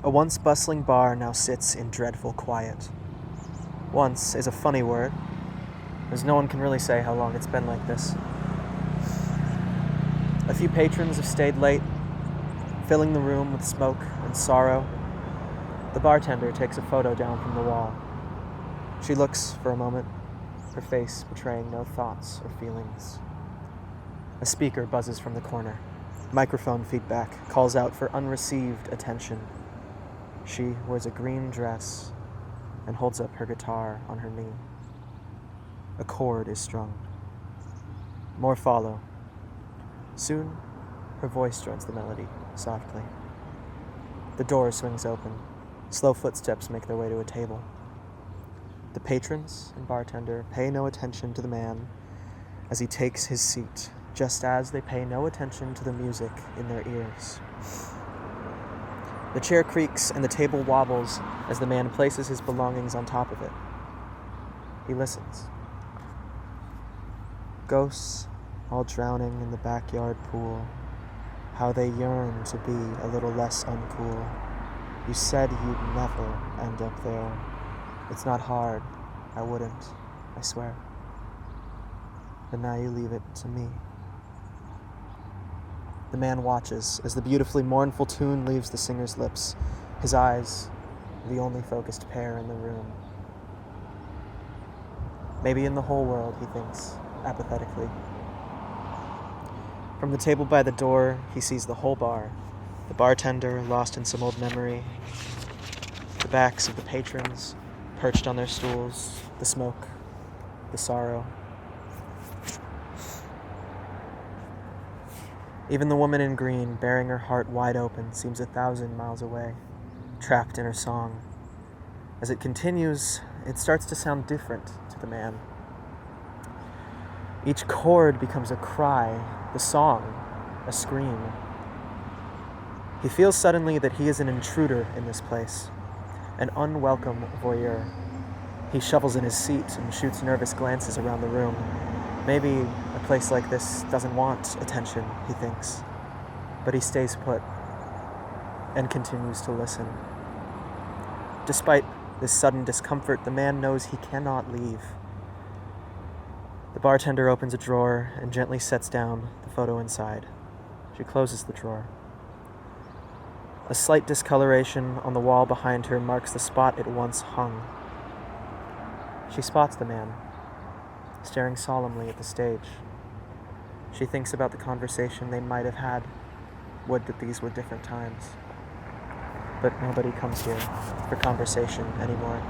A once bustling bar now sits in dreadful quiet. Once is a funny word, as no one can really say how long it's been like this. A few patrons have stayed late, filling the room with smoke and sorrow. The bartender takes a photo down from the wall. She looks for a moment, her face betraying no thoughts or feelings. A speaker buzzes from the corner. Microphone feedback calls out for unreceived attention. She wears a green dress and holds up her guitar on her knee. A chord is strung. More follow. Soon, her voice joins the melody, softly. The door swings open. Slow footsteps make their way to a table. The patrons and bartender pay no attention to the man as he takes his seat, just as they pay no attention to the music in their ears. The chair creaks and the table wobbles as the man places his belongings on top of it. He listens. Ghosts all drowning in the backyard pool, how they yearn to be a little less uncool. You said you'd never end up there. It's not hard, I wouldn't, I swear. But now you leave it to me. The man watches as the beautifully mournful tune leaves the singer's lips, his eyes the only focused pair in the room. Maybe in the whole world, he thinks, apathetically. From the table by the door, he sees the whole bar, the bartender lost in some old memory, the backs of the patrons perched on their stools, the smoke, the sorrow. Even the woman in green, bearing her heart wide open, seems 1,000 miles away, trapped in her song. As it continues, it starts to sound different to the man. Each chord becomes a cry, the song, a scream. He feels suddenly that he is an intruder in this place, an unwelcome voyeur. He shovels in his seat and shoots nervous glances around the room. Maybe a place like this doesn't want attention, he thinks, but he stays put and continues to listen. Despite this sudden discomfort, the man knows he cannot leave. The bartender opens a drawer and gently sets down the photo inside. She closes the drawer. A slight discoloration on the wall behind her marks the spot it once hung. She spots the man, staring solemnly at the stage. She thinks about the conversation they might have had. Would that these were different times. But nobody comes here for conversation anymore.